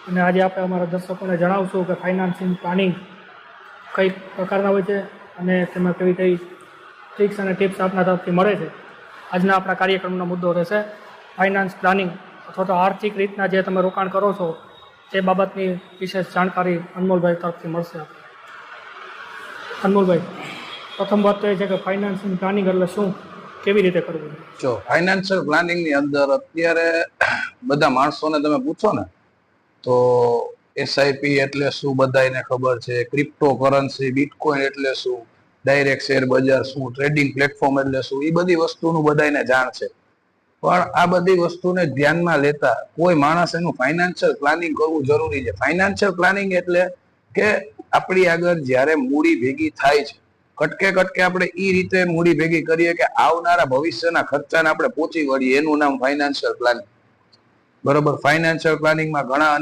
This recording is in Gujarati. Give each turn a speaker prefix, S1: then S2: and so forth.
S1: અને આજે આપણે અમારા દર્શકોને જણાવશું કે ફાઇનાન્સિંગ પ્લાનિંગ કઈ પ્રકારના હોય છે અને તેમાં કેવી કઈ ટ્રિક્સ અને ટિપ્સ આપના તરફથી મળે છે. આજના આપણા કાર્યક્રમનો મુદ્દો રહેશે ફાઇનાન્સ પ્લાનિંગ અથવા તો આર્થિક રીતના જે તમે રોકાણ કરો છો તે બાબતની વિશેષ જાણકારી અનમોલભાઈ તરફથી મળશે. અનમોલભાઈ, પ્રથમ વાત તો એ છે કે ફાઇનાન્સિંગ પ્લાનિંગ એટલે શું, કેવી રીતે કરવું?
S2: જો ફાઇનાન્શિયલ પ્લાનિંગ ની અંદર અત્યારે બધા માણસોને તમે પૂછો ને તો એસઆઈપી એટલે શું બધાને ખબર છે, ક્રિપ્ટો કરન્સી, બિટકોઇન એટલે શું, ડાયરેક્ટ શેર બજાર શું, ટ્રેડિંગ પ્લેટફોર્મ એટલે શું, એ બધી વસ્તુનું બધાને જાણ છે. પણ આ બધી વસ્તુને ધ્યાનમાં લેતા કોઈ માણસ એનું ફાઇનાન્શિયલ પ્લાનિંગ કરવું જરૂરી છે. ફાઇનાન્શિયલ પ્લાનિંગ એટલે કે આપણી આગળ જ્યારે મૂડી ભેગી થાય છે, કટકે કટકે આપણે એ રીતે મૂડી ભેગી કરીએ કે આવનારા ભવિષ્યના ખર્ચાને આપણે પહોંચી વળીએ, એનું નામ ફાઇનાન્શિયલ પ્લાનિંગ. બરોબર. ફાઇનાન્શિયલ પ્લાનિંગમાં ઘણા અનેક